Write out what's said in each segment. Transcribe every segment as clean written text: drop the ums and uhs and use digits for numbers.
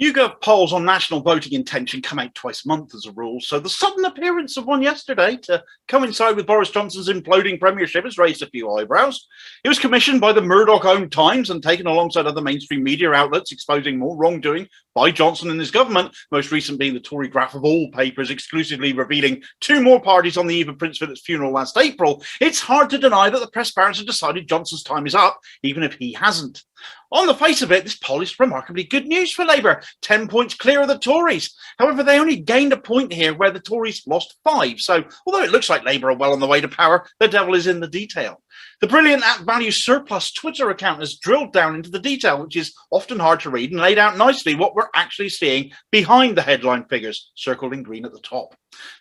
YouGov polls on national voting intention come out twice a month as a rule, so the sudden appearance of one yesterday to coincide with Boris Johnson's imploding premiership has raised a few eyebrows. It was commissioned by the Murdoch-owned Times and taken alongside other mainstream media outlets exposing more wrongdoing by Johnson and his government, most recent being the Torygraph of all papers exclusively revealing two more parties on the eve of Prince Philip's funeral last April. It's hard to deny that the press barons have decided Johnson's time is up, even if he hasn't. On the face of it, this poll is remarkably good news for Labour, 10 points clear of the Tories. However, they only gained a point here where the Tories lost 5. So although it looks like Labour are well on the way to power, the devil is in the detail. The brilliant @Value Surplus Twitter account has drilled down into the detail, which is often hard to read, and laid out nicely what we're actually seeing behind the headline figures, circled in green at the top.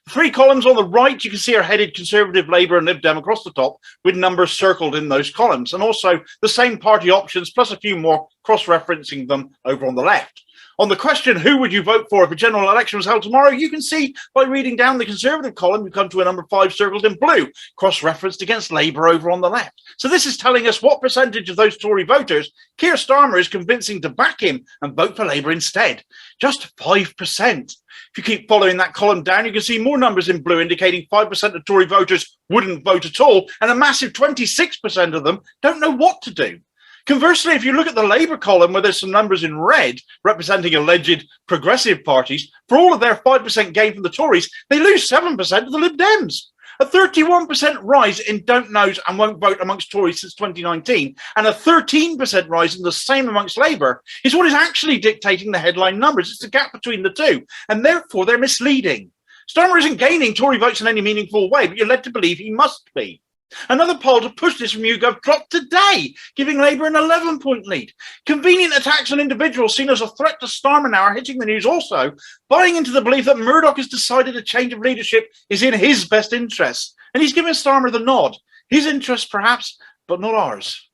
The 3 columns on the right you can see are headed Conservative, Labour and Lib Dem across the top, with numbers circled in those columns, and also the same party options plus a few more cross-referencing them over on the left. On the question, who would you vote for if a general election was held tomorrow, you can see by reading down the Conservative column, you come to a number 5 circled in blue, cross-referenced against Labour over on the left. So this is telling us what percentage of those Tory voters Keir Starmer is convincing to back him and vote for Labour instead. Just 5%. If you keep following that column down, you can see more numbers in blue indicating 5% of Tory voters wouldn't vote at all, and a massive 26% of them don't know what to do. Conversely, if you look at the Labour column where there's some numbers in red representing alleged progressive parties, for all of their 5% gain from the Tories, they lose 7% to the Lib Dems. A 31% rise in don't knows and won't vote amongst Tories since 2019, and a 13% rise in the same amongst Labour is what is actually dictating the headline numbers. It's the gap between the two, and therefore they're misleading. Starmer isn't gaining Tory votes in any meaningful way, but you're led to believe he must be. Another poll to push this from YouGov dropped today, giving Labour an 11-point lead. Convenient attacks on individuals seen as a threat to Starmer now are hitting the news also, buying into the belief that Murdoch has decided a change of leadership is in his best interests, and he's giving Starmer the nod. His interests perhaps, but not ours.